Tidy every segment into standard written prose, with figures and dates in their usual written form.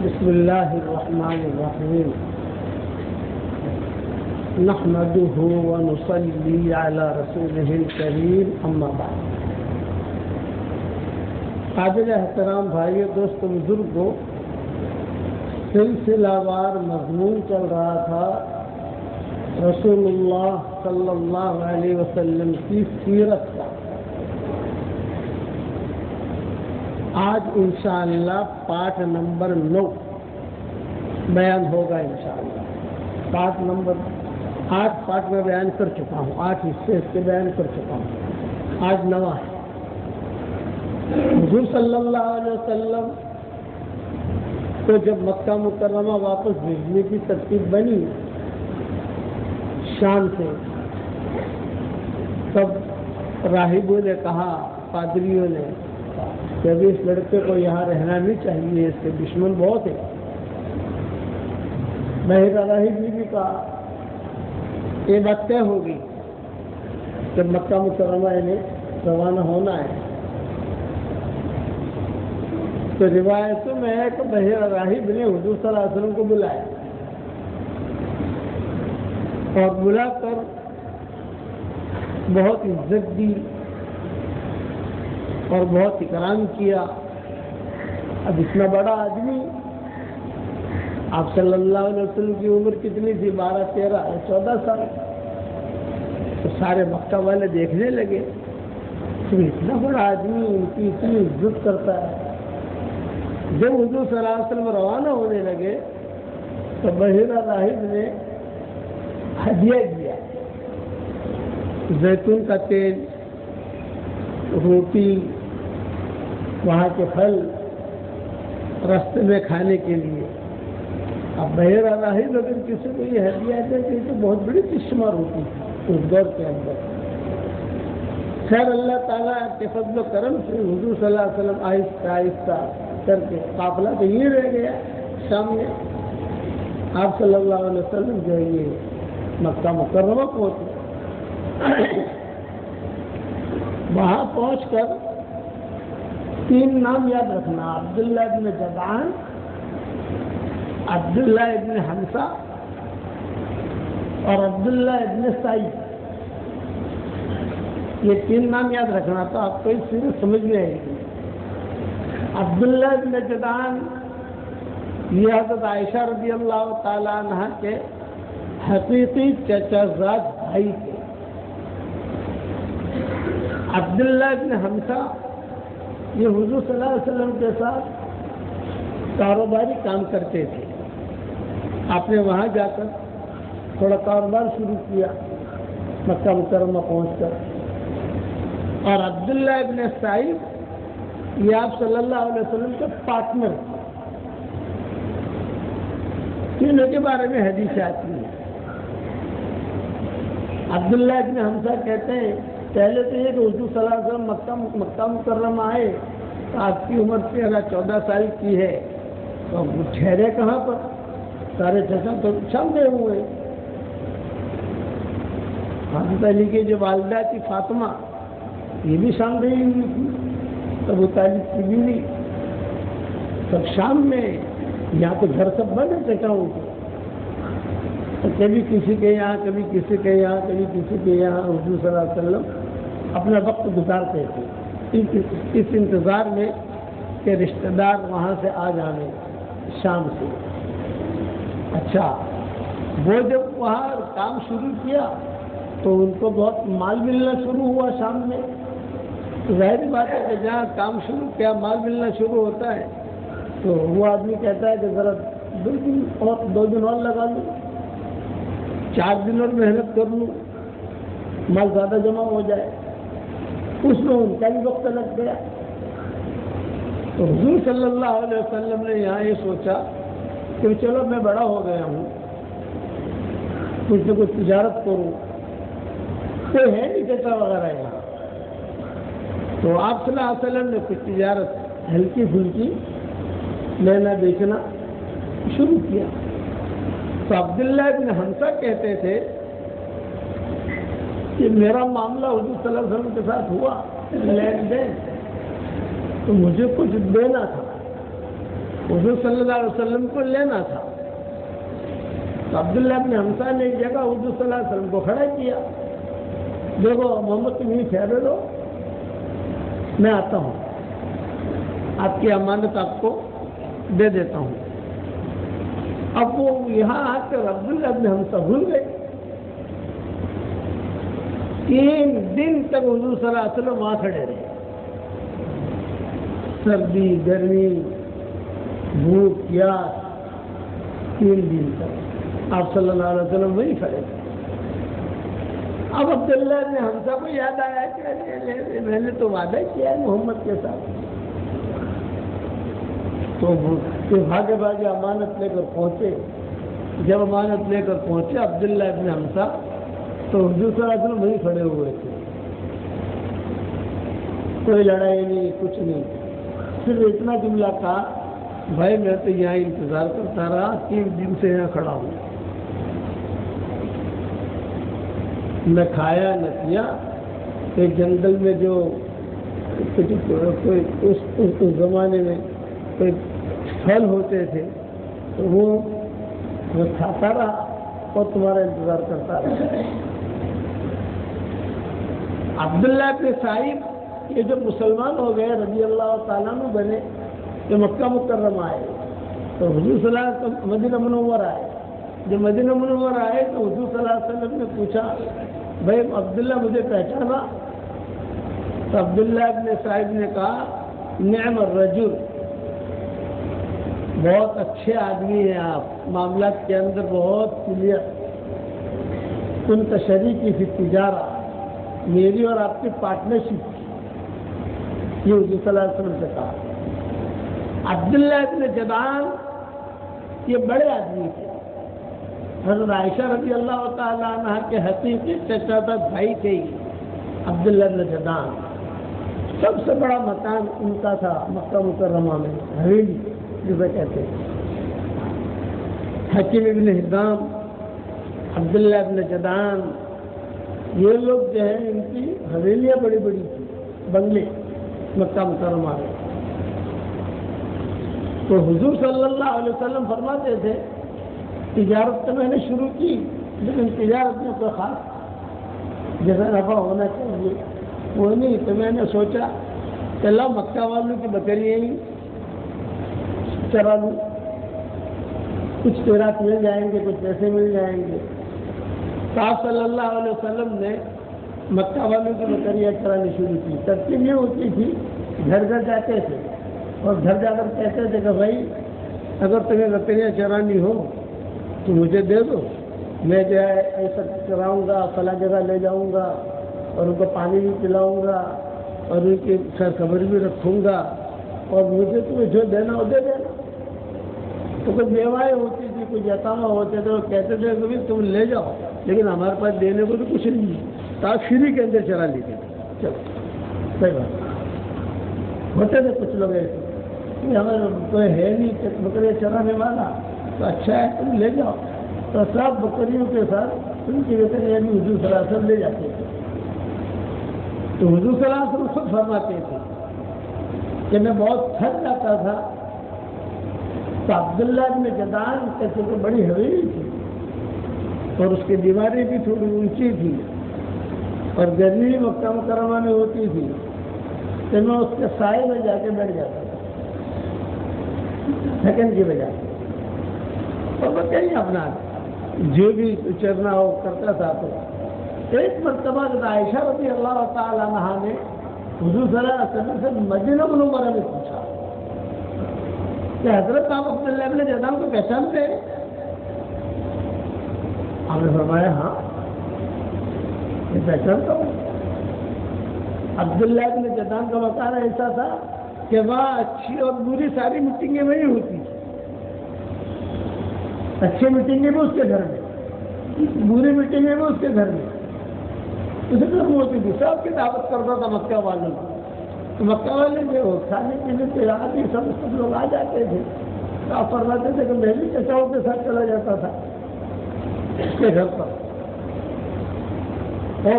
بسم اللہ الرحمن الرحیم نحمده ونصلی علی رسوله الکریم اما بعد۔ قابل احترام بھائیو، دوستو، بزرگو، سلسلہ وار مضمون چل رہا تھا رسول اللہ صلی اللہ علیہ وسلم کی سیرت کا۔ آج انشاءاللہ پارٹ نمبر 9 بیان ہوگا انشاءاللہ۔ پارٹ نمبر 8 پارٹ میں بیان کر چکا ہوں، 8 حصے اس کے بیان کر چکا ہوں، آج 9 ہے۔ حضور صلی اللہ علیہ وسلم کو جب مکہ مکرمہ واپس بھیجنے کی ترتیب بنی شام سے، تب راہبوں نے کہا، پادریوں نے، کہ ابھی اس لڑکے کو یہاں رہنا نہیں چاہیے، اس کے دشمن بہت ہیں۔ بحیرہ راہب نے بھی کہا یہ بات طے ہوگی کہ مکہ مکرمہ انہیں روانہ ہونا ہے۔ تو روایتوں میں ہے کہ بحیرہ راہب نے حضور صلی اللہ علیہ وسلم کو بلایا اور بلا کر بہت عزت دی اور بہت اکرام کیا۔ اب اتنا بڑا آدمی، آپ صلی اللہ علیہ وسلم کی عمر کتنی تھی؟ 12 13 14 سال۔ تو سارے مکہ والے دیکھنے لگے کہ اتنا بڑا آدمی ان کی اتنی عزت کرتا ہے۔ جب حضور صلی اللہ علیہ وسلم روانہ ہونے لگے تو بحیرہ راہب نے ہدیہ دیا، زیتون کا تیل، روٹی، وہاں کے پھل راستے میں کھانے کے لیے۔ اب بحیرہ راہب اگر کسی کو یہ ہدیہ دے تو بہت بڑی شمار ہوتی تھی اس دور کے اندر۔ خیر، اللہ تعالیٰ کے فضل و کرم سے حضور صلی اللہ علیہ وسلم آہستہ آہستہ کر کے قافلہ تو یہ رہ گیا شام میں، آپ صلی اللہ علیہ وسلم جو ہے یہ مکہ مکرمہ پہنچے۔ وہاں پہنچ کر 3 نام یاد رکھنا: عبداللہ ابن جدعان، عبداللہ ابن حنسہ اور عبداللہ ابن سعید۔ یہ 3 نام یاد رکھنا تو آپ کو اس چیز سمجھ میں آئے گی۔ عبداللہ ابن جدعان یہ حضرت عائشہ رضی اللہ تعالیٰ عنہ کے حقیقی چچا زاد بھائی تھے۔ عبداللہ ابن حنسہ یہ حضور صلی اللہ علیہ وسلم کے ساتھ کاروباری کام کرتے تھے۔ آپ نے وہاں جا کر تھوڑا کاروبار شروع کیا مکہ مکرمہ پہنچ کر۔ اور عبداللہ ابن سعید یہ آپ صلی اللہ علیہ وسلم کے پارٹنر تھے۔ تینوں کے بارے میں حدیث آتی ہے۔ عبداللہ ابن حنسہ کہتے ہیں پہلے تو یہ کہ حضور صلی اللہ علیہ وسلم مکہ مکرمہ آئے تو آپ کی عمر 13 14 سال کی ہے، تو وہ ٹھہرے کہاں پر؟ سارے چچا تو شام گئے ہوئے۔ حضرت علی کی جو والدہ تھی فاطمہ، یہ بھی شام گئی ہوئی تھی، ابو طالب کی بیوی، سب شام میں۔ یہاں تو گھر سب بند ہے چچاؤں کے، تو کبھی کسی کے یہاں، کبھی کسی کے یہاں، کبھی کسی کے یہاں حضور صلی اللہ علیہ وسلم اپنا وقت گزارتے تھے اس انتظار میں کہ رشتہ دار وہاں سے آ جانے شام سے۔ اچھا، وہ جب وہاں کام شروع کیا تو ان کو بہت مال ملنا شروع ہوا شام میں۔ ظاہری بات ہے کہ جہاں کام شروع کیا مال ملنا شروع ہوتا ہے تو وہ آدمی کہتا ہے کہ ذرا 2 دن اور لگا لوں، 4 دن اور محنت کر لوں، مال زیادہ جمع ہو جائے۔ اس میں ان کا بھی وقت لگ گیا۔ تو حضور صلی اللہ علیہ وسلم نے یہاں یہ سوچا کہ چلو میں بڑا ہو گیا ہوں، کچھ نہ کچھ تجارت کروں، کوئی ہے نہیں چچا وغیرہ یہاں۔ تو آپ صلی اللہ علیہ وسلم نے کچھ تجارت ہلکی پھلکی لینا بیچنا شروع کیا۔ تو عبداللہ ابن حنسہ کہتے تھے کہ میرا معاملہ حضور صلی اللہ علیہ وسلم کے ساتھ ہوا لین دین، تو مجھے کچھ دینا تھا۔ حضور صلی اللہ علیہ وسلم کو لینا تھا، تو عبداللہ ابن حمزہ نے ایک جگہ حضور صلی اللہ علیہ وسلم کو کھڑا کیا، دیکھو محمد تم یہیں ٹھہرے رہو، میں آتا ہوں، آپ کی امانت آپ کو دے دیتا ہوں۔ اب وہ یہاں آ کر عبداللہ ابن حمزہ بھول گئے۔ 3 دن تک حضور صلی اللہ علیہ وسلم وہاں کھڑے رہے، سردی گرمی بھوک پیاس، 3 دن تک آپ صلی اللہ علیہ وسلم وہی کھڑے تھے۔ اب عبداللہ نے حمزہ کو یاد آیا کہ میں نے تو وعدہ کیا ہے محمد کے ساتھ، تو بھاگے بھاگے امانت لے کر پہنچے۔ جب امانت لے کر پہنچے عبداللہ ابن حمزہ تو حضور صلی اللہ علیہ وسلم وہی کھڑے ہوئے تھے، کوئی لڑائی نہیں کچھ نہیں، صرف اتنا جملہ کہا، بھائی میں تو یہاں انتظار کرتا رہا، 3 دن سے یہاں کھڑا ہوں، نہ کھایا نہ پیا۔ ایک جنگل میں جو اس زمانے میں کوئی پھل ہوتے تھے تو وہ کھاتا رہا اور تمہارا انتظار کرتا رہا۔ عبداللہ ابن صاحب یہ جو مسلمان ہو گئے رضی اللہ تعالیٰ عنہ بنے، جو مکہ مکرمہ آئے تو حضور صلی اللہ علیہ وسلم مدینہ منور آئے۔ جب مدینہ منور آئے تو حضور صلی اللہ علیہ وسلم نے پوچھا بھائی عبداللہ مجھے پہچانا؟ تو عبداللہ ابن صاحب نے کہا نعم الرجل، بہت اچھے آدمی ہیں آپ، معاملات کے اندر بہت کلیئر، کن شریکی فی التجارہ، میری اور آپ کی پارٹنرشپ، یہ حضور صلی اللہ علیہ وسلم سے کہا۔ عبداللہ ابن جدعان یہ بڑے آدمی تھے، حضرت عائشہ رضی اللہ تعالیٰ عنہ کے حقیقی چچا بھائی تھے عبداللہ ابن جدعان۔ سب سے بڑا مکان ان کا تھا مکہ مکرمہ میں، حویلی جسے کہتے ہیں۔ حکیم ابن حزام، عبداللہ ابن جدعان، یہ لوگ جو ہیں ان کی حویلیاں بڑی بڑی تھیں، بنگلے مکہ مکرمہ میں۔ تو حضور صلی اللہ علیہ وسلم فرماتے تھے تجارت تو میں نے شروع کی لیکن تجارت میں کوئی خاص جیسا نفع ہونا چاہیے وہ نہیں، تو میں نے سوچا کہ اللہ مکہ والوں کی بکریاں ہی چرا لوں، کچھ خیرات مل جائیں گے، کچھ پیسے مل جائیں گے۔ تو آپ صلی اللہ علیہ وسلم نے مکہ والوں کی بکریاں چرانی شروع کی۔ ترتیب یہ ہوتی تھی گھر گھر جاتے تھے اور گھر جا کر کہتے تھے کہ بھائی اگر تمہیں بکریاں چرانی ہو تو مجھے دے دو، میں جو ہے ایسا چراؤں گا، فلاں جگہ لے جاؤں گا اور ان کو پانی بھی پلاؤں گا اور ان کی خیر خبر بھی رکھوں گا، اور مجھے تمہیں جو دینا ہو دے دینا۔ تو کوئی بیوائیں ہوتی تھی، کوئی یتامہ ہوتے تھے، وہ کہتے تھے کہ تم لے جاؤ لیکن ہمارے پاس دینے کو تو کچھ نہیں ہے، تو آپ فری کے اندر چرا لیتے تھے۔ چلو صحیح بات، ہوتے تھے کچھ لوگ ایسے کہ ہمیں کوئی ہے نہیں بکریاں چرانے والا، تو اچھا ہے تم لے جاؤ۔ تو سب بکریوں کے ساتھ ان کی بکریاں بھی حضور صلی اللہ علیہ وسلم لے جاتے تھے۔ تو حضور صلی اللہ علیہ وسلم خود فرماتے تھے کہ میں بہت تھک جاتا تھا تو عبداللہ ابن جدعان کہتے کہ بڑی حویلی تھی اور اس کی دیواریں بھی تھوڑی اونچی تھی اور گرمی مکہ مکرمہ میں ہوتی تھی، تو میں اس کے سائے میں جا کے بیٹھ جاتا تھا تھکن کی وجہ سے، اور وہ کہیں اپنا جو بھی چرنا ہو کرتا تھا۔ تو ایک مرتبہ عائشہ رضی اللہ تعالیٰ عنہا نے حضور صلی اللہ علیہ وسلم سے مدینہ منورہ میں پوچھا کہ حضرت آپ عبداللہ ابن جدعان کو پہچانتے ہیں؟ آپ نے فرمایا ہاں میں پہچانتا ہوں۔ عبداللہ ابن جدعان کا مکان ایسا تھا کہ وہاں اچھی اور بری ساری میٹنگیں وہی ہوتی تھی، اچھی میٹنگیں بھی اس کے گھر میں، بری میٹنگیں بھی اس کے گھر میں، اسے گھر میں ہوتی تھی، سب کی دعوت کرتا تھا مکہ والوں کو۔ تو مکہ والے جو کھانے پینے کے آدمی سب لوگ آ جاتے تھے، تو آپ فرماتے تھے کہ میں بھی چچاؤں کے ساتھ چلا جاتا تھا اس کے گھر پر، اور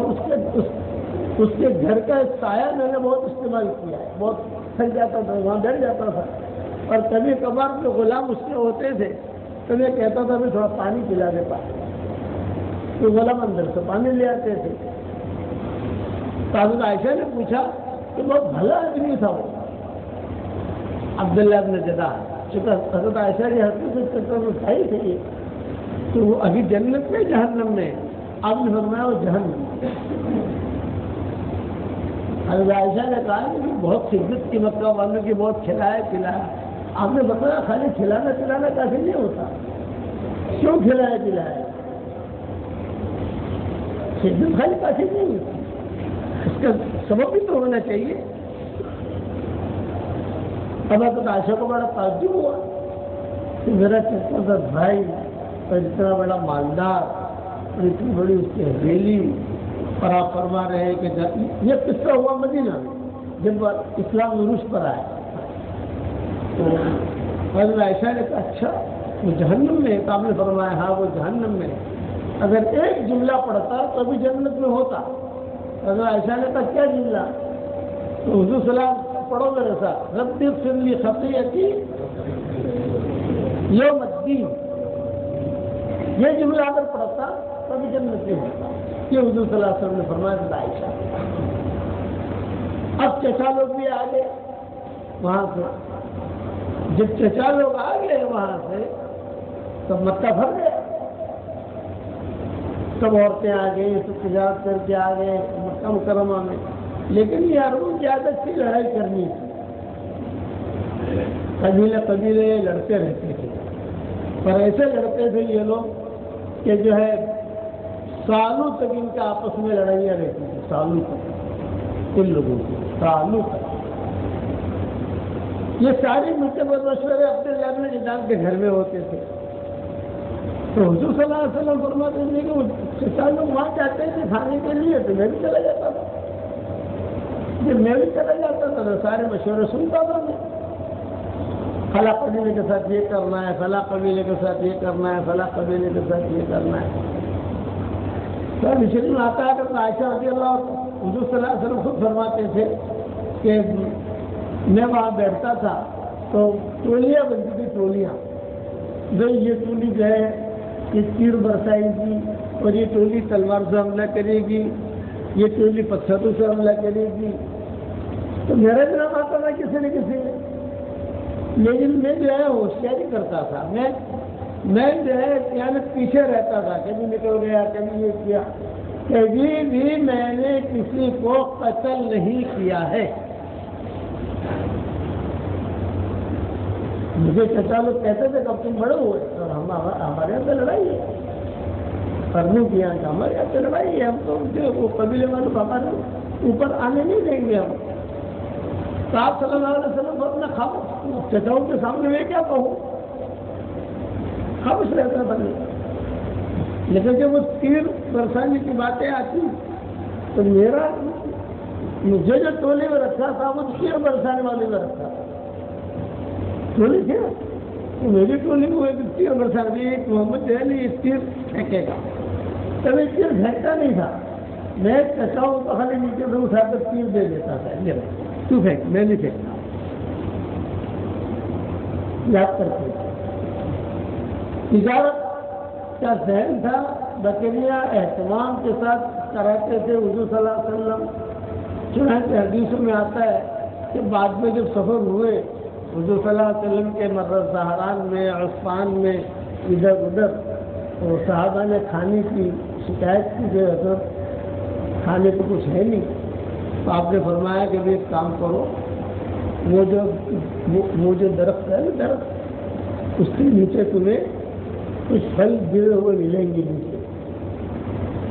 اس کے گھر کا سایہ میں نے بہت استعمال کیا ہے، بہت تھک جاتا تھا وہاں بیٹھ جاتا تھا۔ اور کبھی کبھار جو غلام اس کے ہوتے تھے تو میں کہتا تھا میں تھوڑا پانی پلا دے پاس، تو غلام اندر سے پانی لے آتے تھے. تو حضرت عائشہ نے پوچھا کہ بہت بھلا آدمی تھا وہ عبداللہ بن جدہ. چونکہ حضرت عائشہ کی حقیقت سے تو صحیح تھے، تو وہ ابھی جنت میں جہنم میں؟ آپ نے فرمایا وہ جہنم. حضرت عائشہ نے کہا کہ بہت خدمت کی مکہ والوں کی، بہت کھلایا پلایا. آپ نے بتایا خالی کھلانا پلانا کافی نہیں ہوتا، کیوں کھلایا پلایا؟ خدمت خالی کافی نہیں ہوتی، اس کا سبب بھی تو ہونا چاہیے. اب حضرت عائشہ کو بڑا تعجب ہوا کہ میرا چھوٹا بھائی اور اتنا بڑا مالدار اور اتنی بڑی اس کی حویلی، اور آپ فرما رہے ہیں کہ یہ قصہ ہوا مدینہ میں جب اسلام عروج پر آیا. تو حضرت عائشہ نے کہا اچھا وہ جہنم میں ہے؟ تو آپ نے فرمایا ہاں وہ جہنم میں. اگر ایک جملہ پڑھتا تو ابھی جنت میں ہوتا. حضرت عائشہ نے کہا کیا جملہ؟ تو حضور سلام پڑھو میرے ساتھ، رب اغفر لی خطیئتی یوم الدین. یہ جملہ اگر پڑھتا تو ابھی جنت میں ہوتا. یہ حضور صلی اللہ علیہ وسلم نے فرمایا حضرت عائشہ. اب چچا لوگ بھی آ گئے وہاں سے. جب چچا لوگ آ گئے وہاں سے تب مکہ بھر گیا. سب عورتیں آ گئی، سب تجارت کر کے آ گئے مکہ مکرمہ میں. لیکن یہ عربوں کی عادت تھی لڑائی کرنی تھی. قبیلے لڑتے رہتے تھے، پر ایسے لڑتے تھے یہ لوگ کہ جو ہے سالوں تک ان کے آپس میں لڑائیاں رہتی تھی. سالوں تک ان لوگوں کی، سالوں تک. یہ ساری ملک مشورے اپنے لائب میں جدان کے گھر میں ہوتے تھے. تو حضور صلی اللہ علیہ وسلم فرماتے تھے کہ وہ چچا لوگ وہاں جاتے تھے کھانے کے لیے تو میں بھی چلا جاتا تھا. جب میں بھی چلا جاتا تھا تو سارے مشورے سنتا تھا میں. فلاں قبیلے کے ساتھ یہ کرنا ہے، فلاں قبیلے کے ساتھ یہ کرنا ہے، فلاں قبیلے کے ساتھ یہ کرنا ہے. تو مشرق میں آتا ہے کہ عائشہ رضی اللہ حضور صلی اللہ علیہ وسلم خود فرماتے تھے کہ میں وہاں بیٹھتا تھا تو ٹولیاں بنتی تھی. ٹولیاں جو یہ ٹولی جو ہے یہ تیر برسائے گی اور یہ ٹولی تلوار سے حملہ کرے گی، یہ ٹولی پتھروں سے حملہ کرے گی. تو میرا بھی نام آتا تھا کسی نہ کسی میں. لیکن میں جو ہے ہوشیاری کرتا تھا. میں جو ہے یعنی پیچھے رہتا تھا. کبھی نکل گیا، کبھی یہ کیا. کبھی بھی میں نے کسی کو قتل نہیں کیا ہے. مجھے چچا لوگ کہتے تھے کہ تم بڑے ہوئے اور ہمارے یہاں سے لڑائی ہے، کرنوں کی یہاں کا ہمارے یہاں سے لڑائی ہے. ہم تو وہ قبیلے والوں کو ہمارے اوپر آنے نہیں دیں گے. ہم تو آپ صلی اللہ علیہ وسلم اپنا خاموش چچاؤں کے سامنے میں کیا کہوں، خاموش رہتا تھا. لیکن جب وہ تیر برسانے کی باتیں آتی تو مجھے جو ٹولے میں رکھا تھا وہ تیر برسانے والے میں رکھا تھا. ٹولی تھی تو میری ٹولی میں ایک تیر برسانے، ایک محمد جو ہے نا یہ تیر پھینکے گا. کبھی تیر پھینکتا نہیں تھا. میں چچاؤں کو خالی نیچے سے اٹھا کر تیر دے دیتا تھا. تو پھینک، میں نہیں پھینکتا. یاد کرتے تجارت کا ذہن تھا. بکریاں اہتمام کے ساتھ کراتے تھے حضور صلی اللہ علیہ وسلم. چنانچہ حدیثوں میں آتا ہے کہ بعد میں جب سفر ہوئے حضور صلی اللہ علیہ وسلم کے مرر زہران میں، عثمان میں، ادھر ادھر، تو صحابہ نے کھانے کی شکایت کی کہ حضرت کھانے کو کچھ ہے نہیں. تو آپ نے فرمایا کہ بھی ایک کام کرو، وہ جو درخت ہے نا درخت، اس کے نیچے تمہیں کچھ پھل گرے ہوئے ملیں گے نیچے،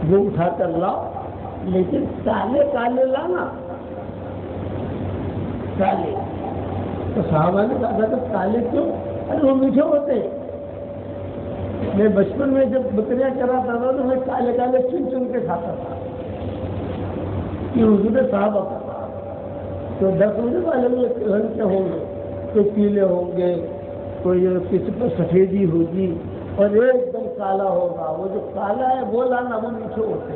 وہ اٹھا کر لاؤ. لیکن کالے کالے لانا، کالے. تو صحابہ نے کہا تھا کالے کیوں؟ ارے وہ میٹھے ہوتے. میں بچپن میں جب بکریاں چراتا تھا تو میں کالے کالے چن چن کے کھاتا تھا کہ حضور صحابہ کا. تو 10 مجھے والے رنگ کے ہوں گے، کوئی پیلے ہوں گے، کوئی کسی پر سفیدی ہوگی اور ایک دم کالا ہوگا. وہ جو کالا ہے وہ لانا، وہ میٹھے ہوتے.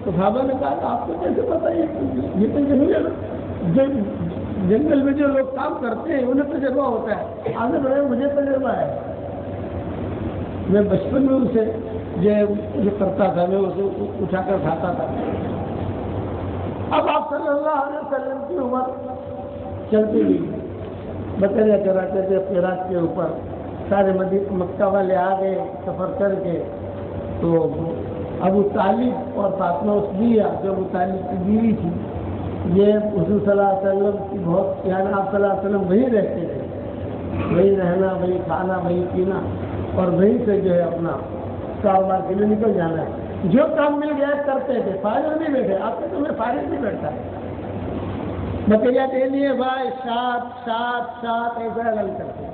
تو صحابہ نے کہا کہ آپ کو کیسے پتا یہ تو جنگل میں جو لوگ کام کرتے ہیں انہیں تجربہ ہوتا ہے. آگے بڑھے مجھے تجربہ ہے. میں بچپن میں اسے جو کرتا تھا میں اسے اٹھا کر کھاتا تھا. اب آپ صلی اللہ علیہ وسلم کی عمر چلتی گئی. بکریاں چراتے تھے قیراط کے اوپر. سارے مکہ والے آ گئے سفر کر کے. تو ابو طالب اور فاطمہ اسدیہ جو ابو طالب کی بیوی تھی یہ حضور صلی اللہ علیہ وسلم کی بہت یعنی آپ صلی اللہ علیہ وسلم وہیں رہتے تھے. وہیں رہنا وہیں کھانا وہیں پینا اور وہیں سے جو ہے اپنا کاروبار کے لیے نکل جانا ہے. جو کام مل گیا کرتے تھے. فارغ نہیں بیٹھے. آپ کے تو میں فارغ نہیں بیٹھتا. بکریاں کے لیے بھائی سات ایسا الگ کرتے.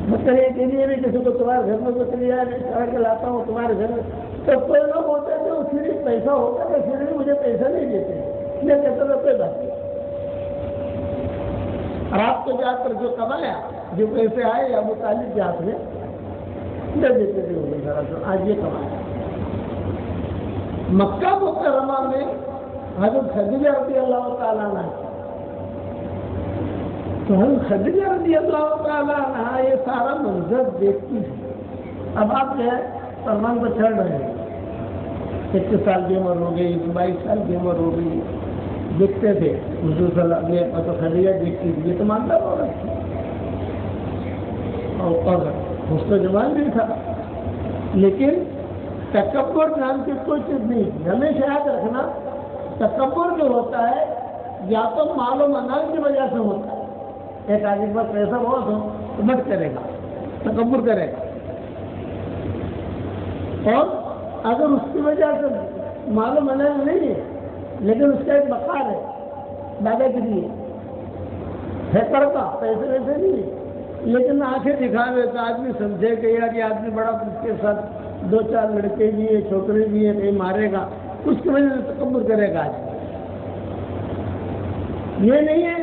بکریاں کے لیے بھی کسی کو تمہارے گھر میں بکریاں چڑھا کے لاتا ہوں تمہارے گھر میں. تو کوئی لوگ ہوتے تھے وہ صرف پیسہ ہوتا ہے صرف مجھے پیسہ نہیں دیتے. میں کہتا تھا کوئی بات نہیں. اور آپ کو جا کر جو کمایا جو پیسے آئے ابو طالب کے ہاتھ میں دے دیتے تھے. آج یہ کمایا. مکہ مکرمہ میں حضرت خدیجہ رضی اللہ تعالیٰ عنہ تو حضرت خدیجہ رضی اللہ تعالیٰ عنہ یہ سارا منظر دیکھتی ہے. اب آپ جو ہے فرمان پر چڑھ رہے ہیں. 21 سال کی عمر ہو گئی 22 سال کی عمر ہو گئی. دیکھتے تھے حضور صلی اللہ علیہ وسلم تو خدیجہ دیکھتی تھی. یہ تو مانتا ہوگا اور اس کو جمال بھی تھا. لیکن تکبر نام کی کوئی چیز نہیں تھی. ہمیشہ یاد رکھنا تکبر جو ہوتا ہے یا تو مال و منال کی وجہ سے ہوتا ہے. ایک آدمی کے پاس پیسہ بہت ہو تو مت کرے گا تکبر کرے گا. اور اگر اس کی وجہ سے مال و منال نہیں ہے لیکن اس کا ایک مقام ہے دادا گیری ہے کرتا پیسے ویسے نہیں ہے لیکن آنکھیں دکھاوے تو آدمی سمجھے کہ یار یہ آدمی بڑا اس کے ساتھ 2-4 لڑکے بھی ہے چھوکرے بھی ہے کہیں مارے گا اس کی وجہ سے تکبر کرے گا. آج یہ نہیں ہے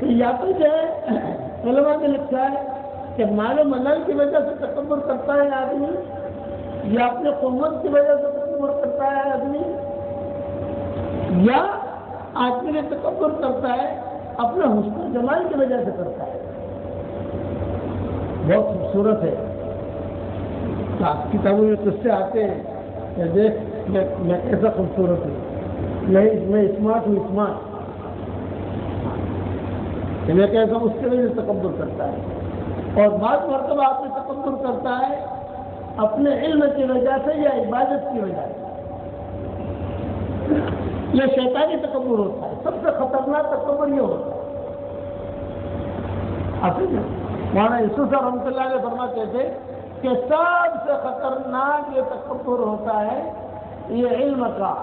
کہ یا تو جو ہے علماء نے لکھا ہے کہ مال و منال کی وجہ سے تکبر کرتا ہے آدمی یا اپنے قوت کی وجہ سے تکبر کرتا ہے آدمی یا آدمی نے تکبر کرتا ہے اپنے حسن و جمال کی وجہ سے کرتا ہے. بہت خوبصورت ہے. کتابوں میں قصے آتے ہیں کہ دیکھ میں کیسا خوبصورت ہوں میں اسمارٹ ہوں اسمارٹ میں کیسا اس کی وجہ سے تکبر کرتا ہے. اور بعض مرتبہ آپ نے تکبر کرتا ہے اپنے علم کی وجہ سے یا عبادت کی وجہ سے. یہ شیطانی تکبر ہوتا ہے. سب سے خطرناک تکبر یہ ہوتا ہے. مولانا یوسف رحمۃ اللہ علیہ فرماتے تھے کہ سب سے خطرناک یہ تکبر ہوتا ہے یہ علم کا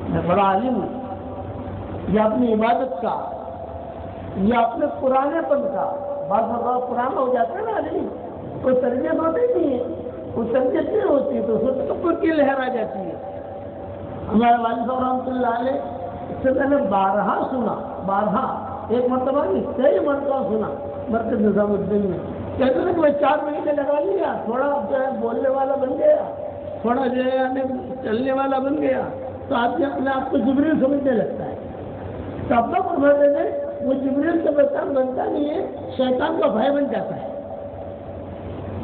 میں بڑا عالم ہوں یا اپنی عبادت کا یا اپنے پرانے پن کا. بعض مرتبہ پرانا ہو جاتا ہے نا آدمی کوئی تربیت ہوتی نہیں ہے کوئی تربیت نہیں ہوتی تو اس میں تکبر کی لہر آ جاتی ہے. ہمارے والد صاحب رحمۃ اللہ علیہ اس سے میں نے 12 سنا ایک مرتبہ نہیں کئی مرتبہ سنا مرکز نظام الدین میں کہتے ہیں کہ میں 4 مہینے لگا لیا تھوڑا جو ہے بولنے والا بن گیا تھوڑا جو ہے یعنی چلنے والا بن گیا تو آدمی اپنے آپ کو جبریل سمجھنے لگتا ہے. تو اپنا فرماتے تھے وہ جبریل سے پہچان بنتا نہیں ہے شیطان کا بھائی بن جاتا ہے.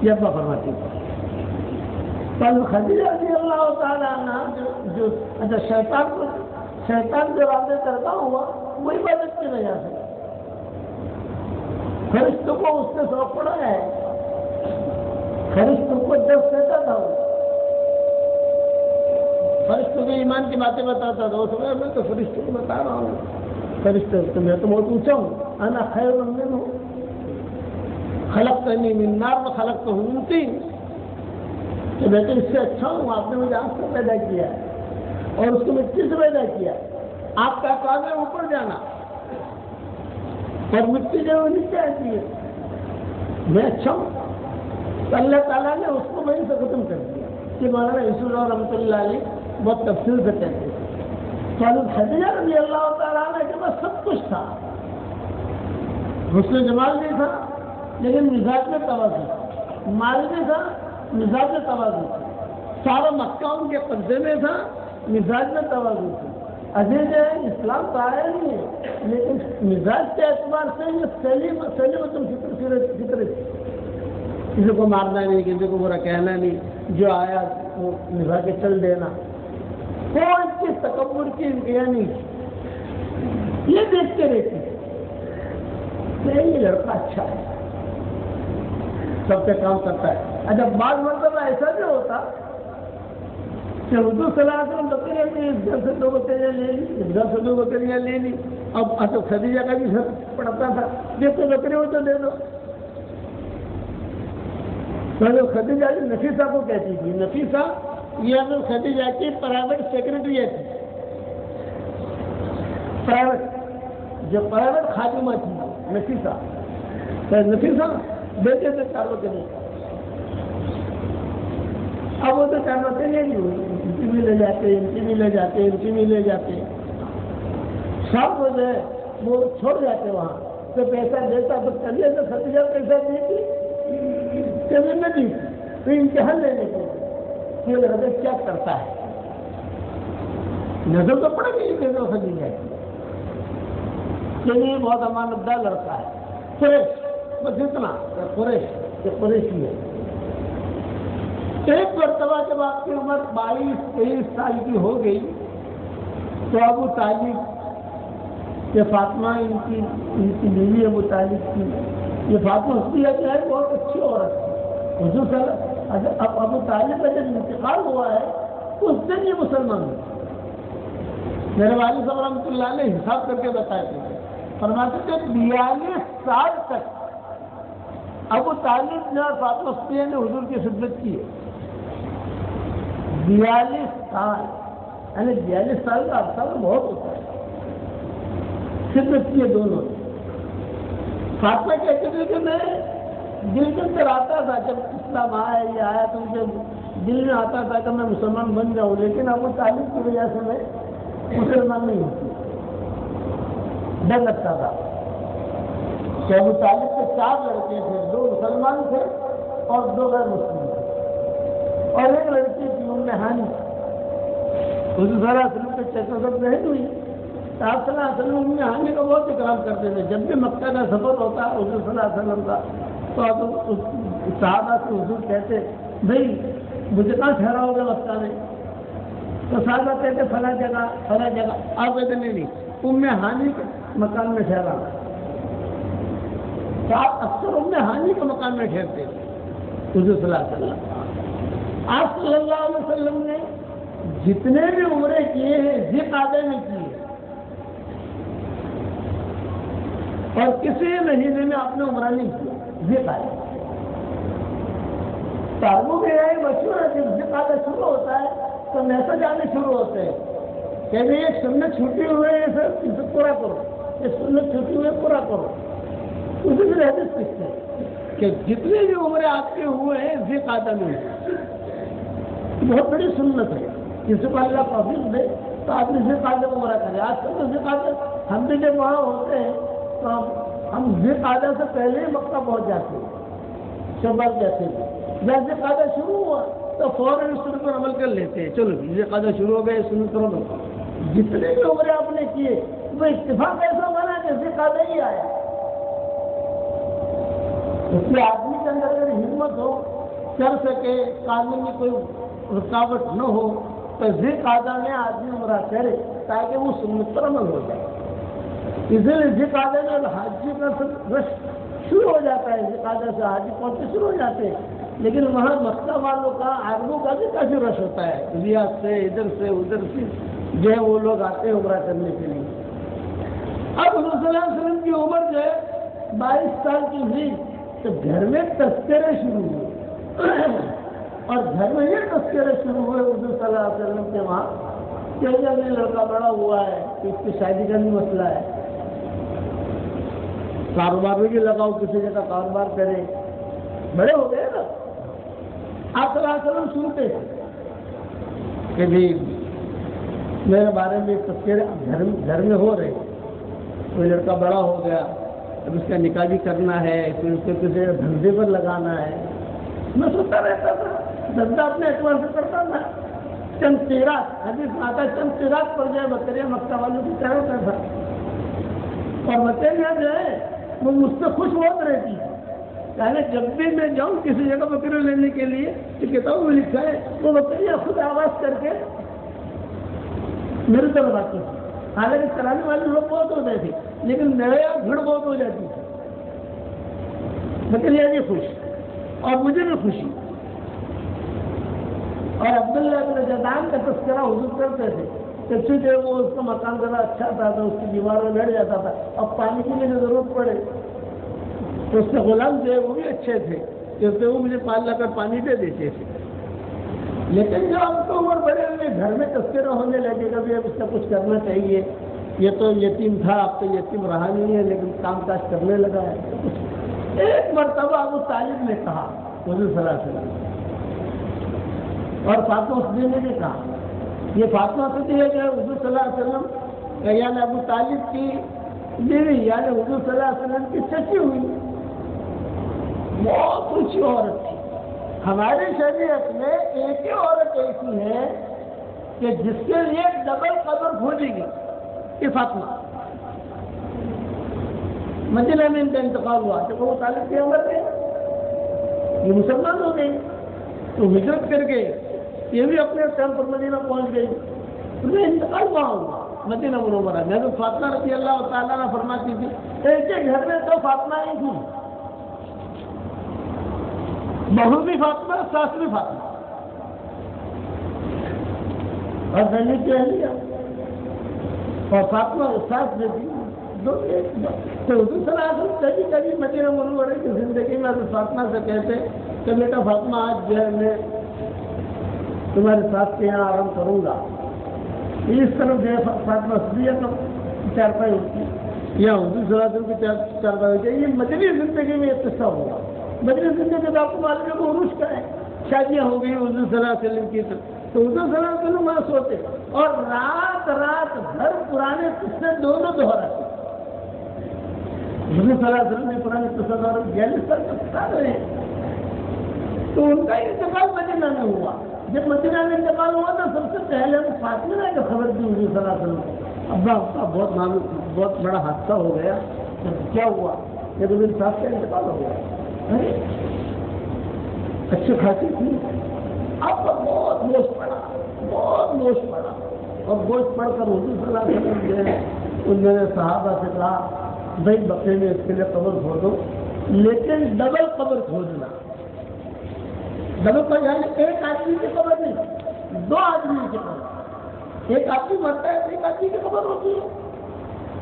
یہ ابا فرماتی ہے. کل خدیجہ رضی اللہ تعالیٰ عنہ جو اچھا شیطان جو رابطے کرتا ہوا وہ عبادت کی وجہ سے فرشتوں کو اس نے شوق پڑا ہے. فرشتوں کو جب کہتا تھا وہ فرشتوں کے ایمان کی باتیں بتاتا تھا. اس میں تو فرشتوں کو بتا رہا ہوں فرشتے میں تو بہت اونچا ہوں. انا خیر منہ خلقتنی من نار و خلقتہ من طین کہ میں تو اس سے اچھا ہوں. آپ نے مجھے آگ سے پیدا کیا ہے اور اس کو مٹی سے پیدا کیا. آپ کا کام ہے اوپر جانا اور مٹی جو ہے نیچے آتی ہے. میں اچھا ہوں تو اللہ تعالیٰ نے اس کو وہیں سے ختم کر دیا. کہ مولانا یوسف رحمۃ اللہ علیہ بہت تفصیل سے کہتے ہیں. خدیجہ رضی اللہ تعالیٰ عنہ کے پاس سب کچھ تھا. حسن جمال بھی تھا لیکن مزاج میں توازن تھا. مال بھی تھا مزاج میں توازن تھا. سارا مکہ ان کے قبضے میں تھا مزاج میں توازن تھا. عزیز ہے اسلام تو آیا نہیں ہے، لیکن مزاج کے اعتبار سے یہ سلیمت فطرت، کسی کو مارنا نہیں، کسی کو برا کہنا نہیں، جو آیا وہ نبھا کے چل دینا، کوئی کی تکبر کی انتہا نہیں، یہ دیکھتے رہتے یہ لڑکا اچھا ہے، سب کا کام کرتا ہے۔ اچھا بعض مرتبہ ایسا بھی ہوتا کہ حضور صلی اللہ علیہ وسلم بکریاں لی، اس گھر سے 2 بکریاں لے لی، اس گھر سے 2 بکریاں لے لی، اب تو خدیجہ کا بھی سر پڑتا تھا، دیکھو بکری ہو تو دے دو، تو خدیجہ نفیسہ کو کہتی تھی، نفیسہ یہ اگر خدیجہ کی پرائیویٹ سیکرٹری تھی، پرائیویٹ جو پرائیویٹ خادمہ تھی نفیسہ، تو نفیسہ دیتے تھے 4 بکری، اب وہ تو 4 بکریاں نہیں ہوئی، ان کی بھی لے جاتے، ان کی بھی لے جاتے، ان کی بھی لے جاتے، سب وہ جو ہے وہ چھوڑ جاتے وہاں، تو پیسہ دیتا تو چلیے، تو خدیجہ پیسہ دیتی کبھی نہیں، تو امتحان لینے کے لیے رضا کیا کرتا ہے، نظر تو پڑے گی کہ خدیجہ چلیے بہت امانتدار لڑکا ہے، قریش بس اتنا قریشی ہے۔ ایک مرتبہ جب آپ کی عمر 22-23 سال کی ہو گئی تو ابو طالب، یہ فاطمہ ان کی بیوی ابو طالب کی، یہ فاطمہ حسنیہ جو ہے بہت اچھی عورت ہے، حضور صلی اللہ علیہ وسلم اب ابو طالب کا جب انتقال ہوا ہے اس دن یہ مسلمان ہوئے۔ میرے والد صاحب رحمۃ اللہ نے حساب کر کے بتایا تھے، فرماتے تھے 42 سال تک ابو طالب نے اور فاطمہ حسنیہ نے حضور کی خدمت کی ہے، 42 سال، یعنی 42 سال کا عرصہ بہت ہوتا ہے، خدمت کی ہے دونوں نے۔ فاطمہ کہتے تھے کہ میں دل کے اندر آتا تھا جب اسلام آیا یہ آیا تو مجھے دل میں آتا تھا کہ میں مسلمان بن جاؤں، لیکن ابو طالب کی وجہ سے میں مسلمان نہیں ہوتی، ڈر لگتا تھا کہ ابو طالب کے 4 لڑکے تھے، 2 مسلمان تھے اور 2 غیر مسلم تھے، اور ایک لڑکی تھی ام ہانی، حضور صلی اللہ علیہ وسلم کے چیسا سب رہی ہوئی، آپ صلی اللہ علیہ وسلم ام ہانی کا بہت اکرام کرتے تھے، جب بھی مکہ کا سفر ہوتا حضور صلی اللہ علیہ وسلم کا تو آپ صحابہ سے حضور کہتے بھائی مجھے کہاں ٹھہراؤ گے مکہ میں، تو صحابہ کہتے فلاں جگہ فلاں جگہ، آپ کہتے نہیں ام ہانی کے مکان میں ٹھہرا، تو آپ اکثر ام ہانی کے مکان میں ٹھہرتے حضور صلی اللہ علیہ وسلم۔ آپ صلی اللہ علیہ وسلم نے جتنے بھی عمرے کیے ہیں ذی قعدہ میں کیے، اور کسی مہینے میں آپ نے عمرہ نہیں کیا ذی قعدہ۔ تابو میں یہ مشہور ہے جب ذی قعدہ شروع ہوتا ہے تو میسج آنے شروع ہوتے ہیں کہ یہ سنت چھوٹی ہوئے ہیں سر اسے پورا کرو، یہ سنت چھوٹی ہوئے پورا کرو، اسی سے حدیث پوچھتے ہیں کہ جتنے بھی عمرے آپ کے ہوئے ہیں ذی قعدہ میں، بہت بڑی سنت ہے، کسی کو اللہ توفیق دے تو آپ نے ذی قعدہ کو عمرہ کرے۔ آج کل تو ذی قعدہ ہم بھی جب وہاں ہوتے ہیں تو ہم ذی قعدہ سے پہلے ہی مکہ پہنچ جاتے ہیں، شباب جیسے جب ذی قعدہ شروع ہوا تو فوراً اس سنت پر عمل کر لیتے ہیں، چلو ذی قعدہ شروع ہو گئے سنت پر عمل۔ جتنے بھی عمرے آپ نے کیے وہ اتفاق ایسا بنا کہ ذی قعدہ ہی آیا، اس لیے آدمی کے اندر اگر ہمت ہو کر سکے، قانونی کوئی رکاوٹ نہ ہو تو ذی قعدہ میں آدمی عمرہ کرے تاکہ وہ سنت پر عمل ہو جائے۔ اسی لیے ذی قعدہ میں حاجی کا رش شروع ہو جاتا ہے، ذی قعدہ سے حاجی پہنچتے شروع ہو جاتے ہیں، لیکن وہاں مکہ والوں کا عربوں کا بھی کافی رش ہوتا ہے، ریاض سے ادھر سے ادھر سے جو ہے وہ لوگ آتے ہیں عمرہ کرنے کے لیے۔ اب حضور صلی اللہ علیہ وسلم کی عمر جو ہے 22 سال کی ہوئی تو گھر میں تذکرے شروع ہوئے، اور گھر میں یہ تذکرے شروع ہوئے حضور صلی اللہ علیہ وسلم کے وہاں کہ جب یہ لڑکا بڑا ہوا ہے کہ اس کی شادی کا بھی مسئلہ ہے، کاروبار میں بھی لگاؤ، کسی جگہ کاروبار کرے، بڑے ہو گئے نا۔ آپ صلی اللہ علیہ وسلم سنتے کہ بھی میرے بارے میں تذکرے گھر میں ہو رہے، کوئی لڑکا بڑا ہو گیا، اب اس کا نکاح بھی کرنا ہے، پھر اس کو کسی دھندے پر لگانا ہے۔ میں سوچتا رہتا تھا، دھندا اپنے اعتبار سے کرتا تھا، چند قیراط، حدیث میں آتا ہے چند قیراط پڑ جائے بکریاں مکہ والوں کی چاروں طرف، اور بکریاں جو ہے وہ مجھ سے خوش بہت رہتی ہے، یعنی جب بھی میں جاؤں کسی جگہ بکری لینے کے لیے تو کتابوں میں لکھا ہے وہ بکریاں خود آواز کر کے میری طرف آتی تھی، حالانکہ چلانے والے لوگ بہت ہوتے تھے لیکن میرے یہاں بھیڑ بہت ہو جاتی تھی، بکریاں بھی خوش اور مجھے بھی خوشی۔ اور عبداللہ بن جدعان کا تذکرہ حضور کرتے تھے کہ چونکہ وہ اس کا مکان ذرا اچھا تھا تو اس کی دیوار میں بیٹھ جاتا تھا، اب پانی کی مجھے ضرورت پڑے تو اس کے غلام جو ہے وہ بھی اچھے تھے کیونکہ وہ مجھے پال لا کر پانی دے دیتے تھے، لیکن جو ہم تو عمر بڑے ہوئے گھر میں تذکرہ ہونے لگے کبھی اب اس کا کچھ کرنا چاہیے، یہ تو یتیم تھا اب تو یتیم رہا نہیں ہے لیکن کام کاج کرنے لگا ہے۔ ایک مرتبہ ابو طالب نے کہا حضور صلی اللہ علیہ وسلم، اور فاطمہ صدیقہ نے بھی کہا، یہ فاطمہ صدیقہ کہ حضور صلی اللہ علیہ وسلم یعنی ابو طالب کی بیوی یعنی حضور صلی اللہ علیہ وسلم کی چچی ہوئی، بہت اونچی عورت تھی۔ ہماری شریعت میں ایک ہی عورت ایسی ہے کہ جس کے لیے ڈبل قبر کھودی گئی، یہ فاطمہ۔ مدینہ میں ان کا انتقال ہوا جب وہ طالب کی عمر میں یہ مسلمان ہو گئی تو ہجرت کر کے یہ بھی اپنے ٹائم پر مدینہ پہنچ گئی، انہیں انتقال وہاں ہوا مدینہ منورہ میں۔ تو فاطمہ رضی اللہ تعالیٰ نے فرماتی تھی ایک ہی گھر میں تو فاطمہ ہی تھی، بہو بھی فاطمہ ساس بھی فاطمہ، اور زینب کی اہلیہ اور فاطمہ ساس بھی تھی، تو حضور صلی اللہ علیہ وسلم کبھی کبھی مدینہ منورہ کی زندگی میں حضرت فاطمہ سے کہتے کہ بیٹا فاطمہ آج جو ہے میں تمہارے ساتھ کے یہاں آرام کروں گا، اس طرف جو ہے فاطمہ صدیقہ کا چارپائی ہوتی ہے یا حضور صلی اللہ علیہ وسلم کی چارپائی ہوتی ہے۔ یہ مدنی زندگی میں یہ قصہ ہوگا، مدنی زندگی میں آپ کو معلوم ہے کہ عروج کا ہے، شادیاں ہو گئی حضور صلی اللہ علیہ وسلم کی، تو حضور صلی اللہ علیہ وسلم وہاں سوتے اور رات رات بھر پرانے قصے دونوں دہراتے۔ حضور صلی اللہ علیہ وسلم نے پرانے قصہ دور 42 سال کا قصہ رہے ہیں، تو ان کا انتقال مدینہ میں ہوا۔ جب مدینہ میں انتقال ہوا تو سب سے پہلے ہم فاطمہ نے خبر دی حضور صلی اللہ علیہ وسلم، ابا بہت بڑا حادثہ ہو گیا، کیا ہوا؟ یہ تو میری ساس کا انتقال ہو گیا۔ اچھی خاصی تھی، اب بہت گوشت پڑا اور گوشت پڑ کر حضور صلی اللہ علیہ وسلم جو ہے انہوں نے صحابہ سے کہا بھائی بکرے میں اس کے لیے قبر کھودو، لیکن ڈبل قبر کھودنا، ڈبل قبر یعنی ایک آدمی کی قبر نہیں، 2 آدمی کی قبر، ایک آدمی مرتا ہے ایک آدمی کی قبر ہوتی ہے۔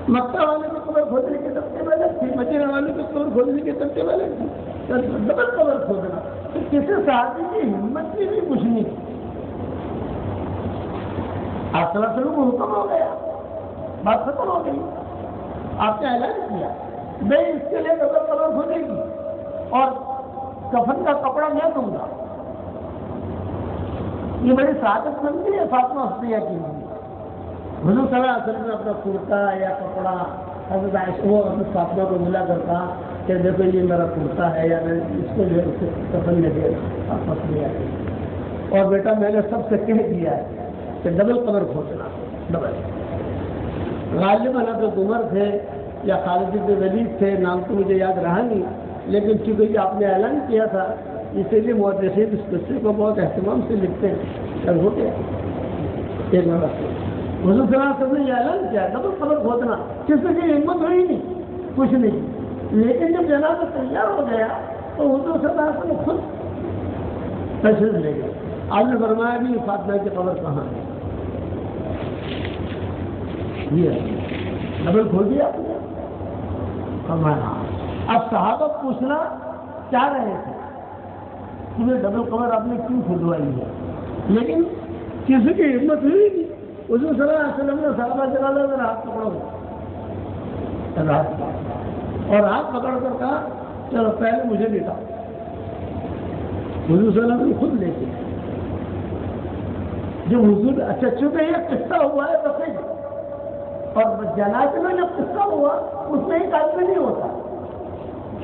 مکہ والے کی قبر کھودنے کے طریقے والے تھی، مدینہ والے کی قبر کھودنے کے طریقے والے تھی، ڈبل قبر کھودنا، تو کسی صحابی کی ہمت کی بھی کچھ نہیں تھی۔ آپ صلی اللہ علیہ وسلم کو حکم ہو گیا، بات ختم ہو گئی، آپ نے اعلان کیا میں اس کے لیے ڈبل قبر کھودے گی اور کفن کا کپڑا میں دوں گا۔ یہ بڑی سعادت مندی ہے فاطمہ صدیقہ کی۔ حضور صلی اللہ علیہ وسلم نے اپنا کرتا یا کپڑا حضرت عائشہ وہ حضرت فاطمہ کو ملا کر کہا کہ دیکھو یہ میرا کرتا ہے یا میں اس کو جو ہے اس کفن میں دے فاطمہ صدیقہ کی، اور بیٹا میں نے سب سے کہہ دیا ہے کہ ڈبل قبر کھودنا، ڈبل۔ غالباً حضرت عمر تھے یا خالد بن ولید تھے، نام تو مجھے یاد رہا نہیں، لیکن چونکہ یہ آپ نے اعلان کیا تھا اسی لیے محدثین اس قصے کو بہت اہتمام سے لکھتے ہیں۔ کل ہو گیا ایک نمبر سے حضور صلی اللہ علیہ وسلم نے یہ اعلان کیا ڈبل قبر کھودنا، کسی کی ہمت ہوئی نہیں کچھ نہیں، لیکن جب جنازہ تیار ہو گیا تو حضور صلی اللہ علیہ وسلم خود تشریف لے گئے۔ آپ نے فرمایا بھی فاطمہ کی قبر کہاں ہے؟ یہ ڈبل کھول دیا آپ نے؟ فرمایا اب صحابہ پوچھنا چاہ رہے تھے کہ ڈبل قبر آپ نے کیوں کھلوائی ہے، لیکن کسی کی ہمت ہوئی نہیں۔ حضور صلی اللہ علیہ وسلم نے صحابہ سے کہا ذرا ہاتھ پکڑو، اور ہاتھ پکڑ کر کہا چلو پہلے مجھے لٹاؤ۔ حضور صلی اللہ علیہ وسلم خود لیتے جو حضور اچھا چونکہ یہ قصہ ہوا ہے بقید، اور جنازے میں جب قصہ ہوا اس میں ایک آدمی نہیں ہوتا،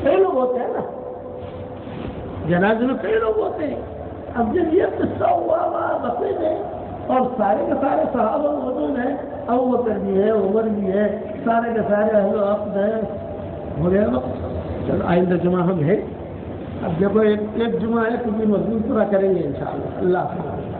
کئی لوگ ہوتے ہیں نا، جنازے میں کئی لوگ ہوتے ہیں۔ اب جب یہ قصہ ہوا وہاں بقید ہے اور سارے کے سارے صحابہ موجود ہیں، ابو بکر بھی ہے، عمر بھی ہے، سارے کے سارے اہل وقت ہیں. ہو گیا وقت. چلو آئندہ جمعہ ہم ہے. اب جب ایک جمعہ ہے تو بھی مضمون پورا کریں گے انشاءاللہ. اللہ حافظ.